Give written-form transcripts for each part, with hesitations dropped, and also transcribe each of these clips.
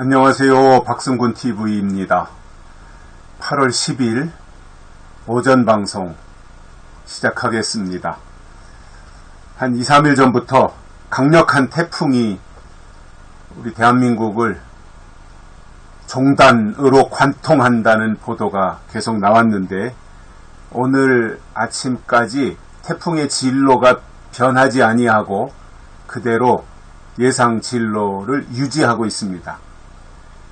안녕하세요. 박승군 TV입니다. 8월 10일 오전 방송 시작하겠습니다. 한 2, 3일 전부터 강력한 태풍이 우리 대한민국을 종단으로 관통한다는 보도가 계속 나왔는데 오늘 아침까지 태풍의 진로가 변하지 아니하고 그대로 예상 진로를 유지하고 있습니다.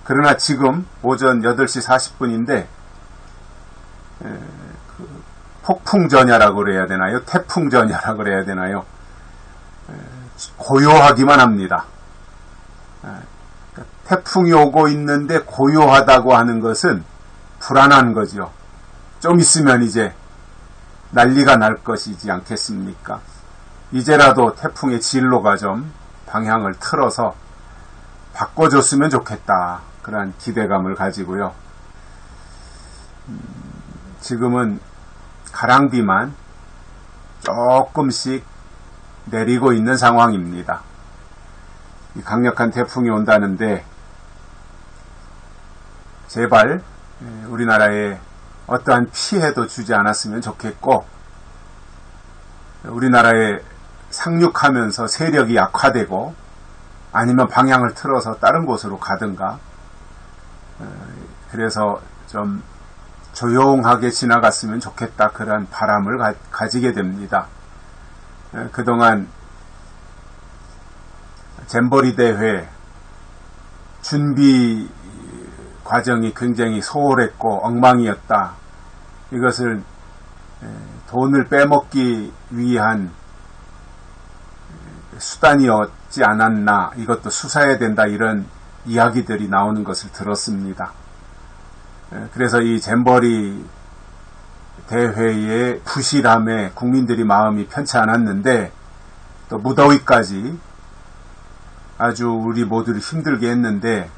그러나 지금 오전 8시 40분인데 폭풍전야라고 그래야 되나요? 태풍전야라고 그래야 되나요? 고요하기만 합니다. 태풍이 오고 있는데 고요하다고 하는 것은 불안한 거죠. 좀 있으면 이제 난리가 날 것이지 않겠습니까? 이제라도 태풍의 진로가 좀 방향을 틀어서 바꿔줬으면 좋겠다. 그런 기대감을 가지고요. 지금은 가랑비만 조금씩 내리고 있는 상황입니다. 이 강력한 태풍이 온다는데 제발 우리나라에 어떠한 피해도 주지 않았으면 좋겠고 우리나라에 상륙하면서 세력이 약화되고 아니면 방향을 틀어서 다른 곳으로 가든가 그래서 좀 조용하게 지나갔으면 좋겠다 그런 바람을 가지게 됩니다. 그동안 잼버리 대회 준비 과정이 굉장히 소홀했고 엉망이었다. 이것을 돈을 빼먹기 위한 수단이었지 않았나, 이것도 수사해야 된다 이런 이야기들이 나오는 것을 들었습니다. 그래서 이 잼버리 대회의 부실함에 국민들이 마음이 편치 않았는데 또 무더위까지 아주 우리 모두를 힘들게 했는데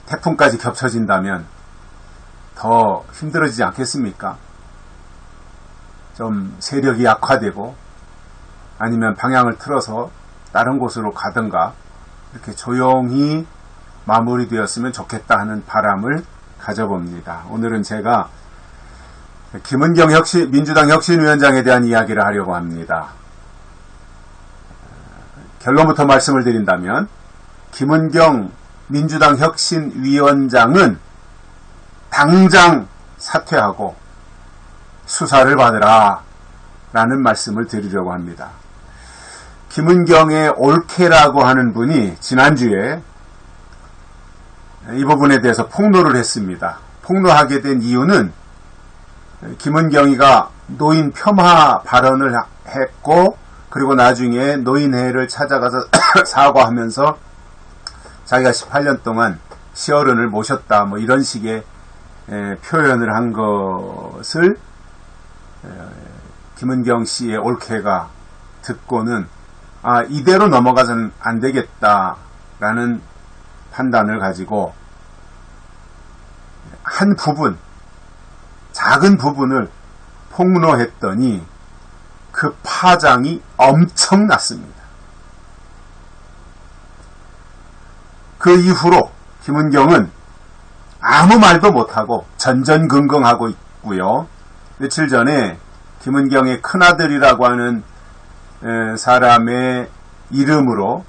태풍까지 겹쳐진다면 더 힘들어지지 않겠습니까? 좀 세력이 약화되고 아니면 방향을 틀어서 다른 곳으로 가든가 이렇게 조용히 마무리되었으면 좋겠다 하는 바람을 가져봅니다. 오늘은 제가 김은경 민주당 혁신위원장에 대한 이야기를 하려고 합니다. 결론부터 말씀을 드린다면 김은경 민주당 혁신위원장은 당장 사퇴하고 수사를 받으라 라는 말씀을 드리려고 합니다. 김은경의 올케라고 하는 분이 지난주에 이 부분에 대해서 폭로를 했습니다. 폭로하게 된 이유는 김은경이가 노인 폄하 발언을 했고 그리고 나중에 노인회를 찾아가서 사과하면서 자기가 18년 동안 시어른을 모셨다 뭐 이런 식의 표현을 한 것을 김은경 씨의 올케가 듣고는 이대로 넘어가서는 안 되겠다라는 판단을 가지고 한 부분, 작은 부분을 폭로했더니 그 파장이 엄청났습니다. 그 이후로 김은경은 아무 말도 못하고 전전긍긍하고 있고요. 며칠 전에 김은경의 큰아들이라고 하는 사람의 이름으로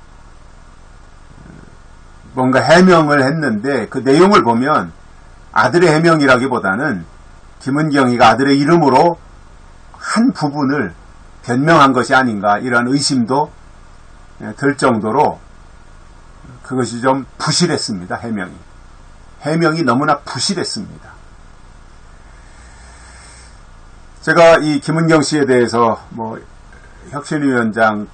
뭔가 해명을 했는데 그 내용을 보면 아들의 해명이라기보다는 김은경이가 아들의 이름으로 한 부분을 변명한 것이 아닌가 이런 의심도 들 정도로 그것이 좀 부실했습니다. 해명이 너무나 부실했습니다. 제가 이 김은경 씨에 대해서 혁신위원장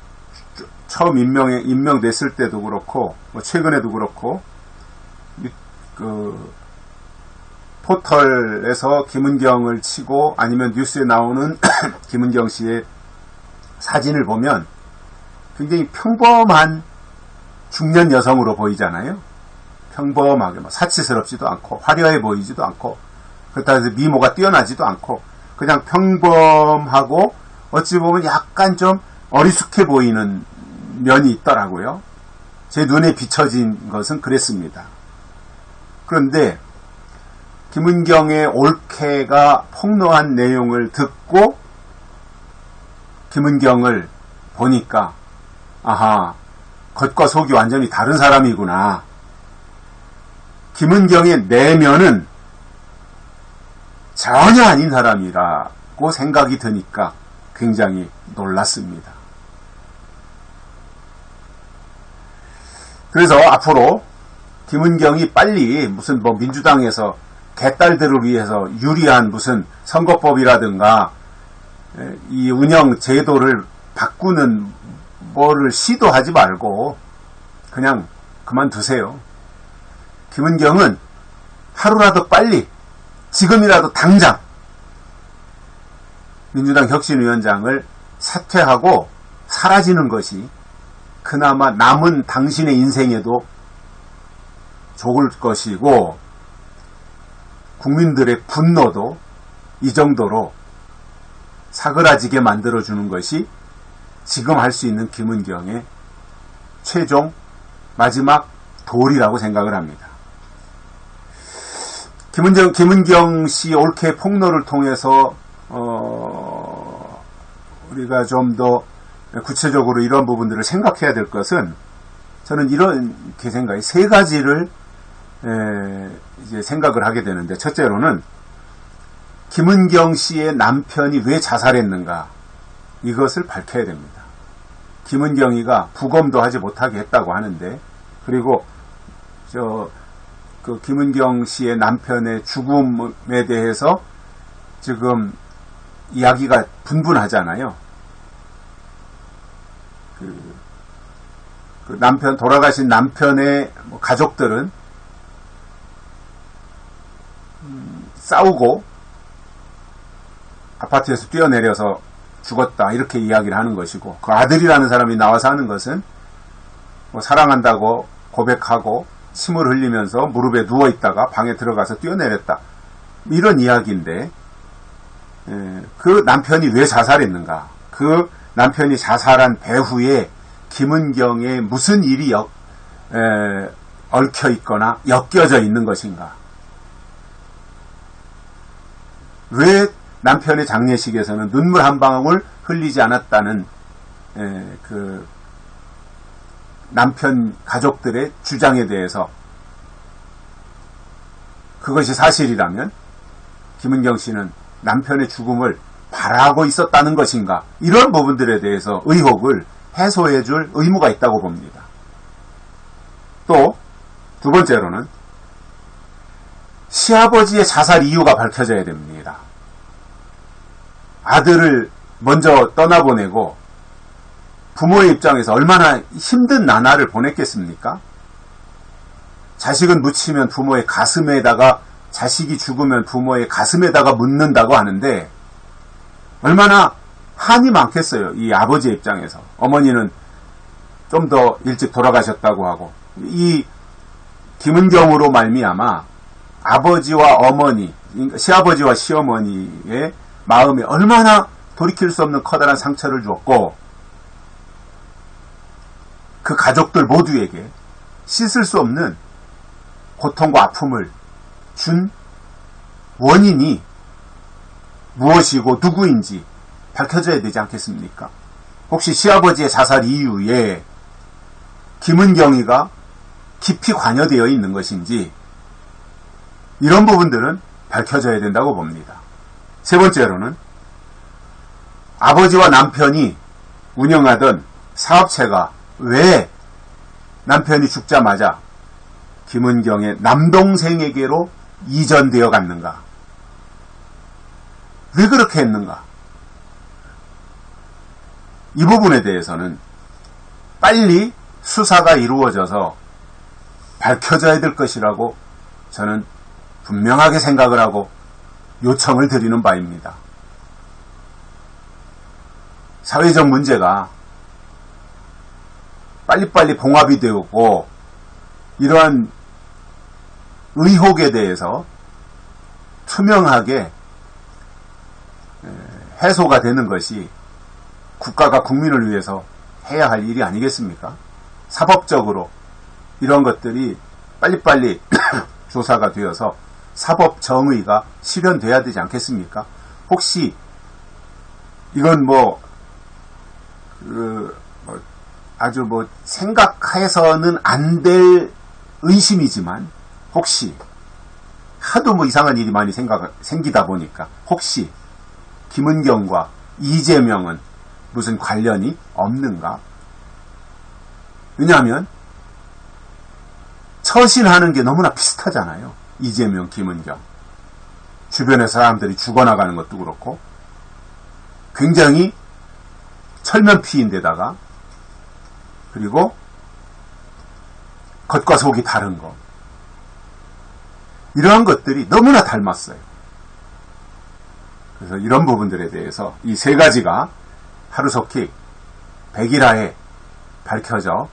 처음 임명됐을 때도 그렇고 최근에도 그렇고 그 포털에서 김은경을 치고 아니면 뉴스에 나오는 김은경 씨의 사진을 보면 굉장히 평범한 중년 여성으로 보이잖아요. 평범하게 사치스럽지도 않고 화려해 보이지도 않고 그렇다고 해서 미모가 뛰어나지도 않고 그냥 평범하고 어찌 보면 약간 좀 어리숙해 보이는 면이 있더라고요. 제 눈에 비춰진 것은 그랬습니다. 그런데 김은경의 올케가 폭로한 내용을 듣고 김은경을 보니까 아하, 겉과 속이 완전히 다른 사람이구나. 김은경의 내면은 전혀 아닌 사람이라고 생각이 드니까 굉장히 놀랐습니다. 그래서 앞으로 김은경이 빨리 무슨 민주당에서 개딸들을 위해서 유리한 무슨 선거법이라든가 이 운영 제도를 바꾸는 뭐를 시도하지 말고 그냥 그만두세요. 김은경은 하루라도 빨리, 지금이라도 당장 민주당 혁신위원장을 사퇴하고 사라지는 것이 그나마 남은 당신의 인생에도 좋을 것이고 국민들의 분노도 이 정도로 사그라지게 만들어주는 것이 지금 할 수 있는 김은경의 최종 마지막 도리라고 생각을 합니다. 김은경 씨 올케 폭로를 통해서 우리가 좀 더 구체적으로 이런 부분들을 생각해야 될 것은 저는 이렇게 생각해 세 가지를 이제 생각을 하게 되는데 첫째로는 김은경 씨의 남편이 왜 자살했는가 이것을 밝혀야 됩니다. 김은경이가 부검도 하지 못하게 했다고 하는데 그리고 그 김은경 씨의 남편의 죽음에 대해서 지금 이야기가 분분하잖아요. 그 남편 돌아가신 남편의 가족들은 싸우고 아파트에서 뛰어내려서 죽었다 이렇게 이야기를 하는 것이고 그 아들이라는 사람이 나와서 하는 것은 사랑한다고 고백하고 침을 흘리면서 무릎에 누워있다가 방에 들어가서 뛰어내렸다 이런 이야기인데 그 남편이 왜 자살했는가 그 남편이 자살한 배후에 김은경의 무슨 일이 얽혀 있거나 엮여져 있는 것인가 왜 남편의 장례식에서는 눈물 한 방울 흘리지 않았다는 그 남편 가족들의 주장에 대해서 그것이 사실이라면 김은경 씨는 남편의 죽음을 바라고 있었다는 것인가 이런 부분들에 대해서 의혹을 해소해 줄 의무가 있다고 봅니다. 또 두 번째로는 시아버지의 자살 이유가 밝혀져야 됩니다. 아들을 먼저 떠나보내고 부모의 입장에서 얼마나 힘든 나날을 보냈겠습니까? 자식은 묻히면 부모의 가슴에다가 자식이 죽으면 부모의 가슴에다가 묻는다고 하는데 얼마나 한이 많겠어요. 이 아버지의 입장에서. 어머니는 좀 더 일찍 돌아가셨다고 하고 이 김은경으로 말미암아 아버지와 어머니, 시아버지와 시어머니의 마음에 얼마나 돌이킬 수 없는 커다란 상처를 주었고 그 가족들 모두에게 씻을 수 없는 고통과 아픔을 준 원인이 무엇이고 누구인지 밝혀져야 되지 않겠습니까? 혹시 시아버지의 자살 이유에 김은경이가 깊이 관여되어 있는 것인지 이런 부분들은 밝혀져야 된다고 봅니다. 세 번째로는 아버지와 남편이 운영하던 사업체가 왜 남편이 죽자마자 김은경의 남동생에게로 이전되어 갔는가? 왜 그렇게 했는가? 이 부분에 대해서는 빨리 수사가 이루어져서 밝혀져야 될 것이라고 저는 분명하게 생각을 하고 요청을 드리는 바입니다. 사회적 문제가 빨리빨리 봉합이 되었고 이러한 의혹에 대해서 투명하게 해소가 되는 것이 국가가 국민을 위해서 해야 할 일이 아니겠습니까? 사법적으로 이런 것들이 빨리빨리 조사가 되어서 사법 정의가 실현돼야 되지 않겠습니까? 혹시 이건 아주 생각해서는 안 될 의심이지만 혹시 하도 이상한 일이 많이 생기다 보니까 혹시 김은경과 이재명은 무슨 관련이 없는가? 왜냐하면 처신하는 게 너무나 비슷하잖아요. 이재명, 김은경. 주변의 사람들이 죽어나가는 것도 그렇고 굉장히 철면피인데다가 그리고 겉과 속이 다른 거. 이러한 것들이 너무나 닮았어요. 그래서 이런 부분들에 대해서 이 세 가지가 하루속히 백일하에 밝혀져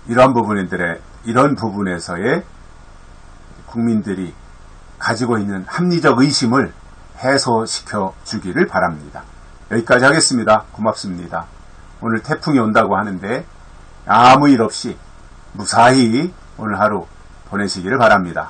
이런 부분에서의 국민들이 가지고 있는 합리적 의심을 해소시켜 주기를 바랍니다. 여기까지 하겠습니다. 고맙습니다. 오늘 태풍이 온다고 하는데 아무 일 없이 무사히 오늘 하루 보내시기를 바랍니다.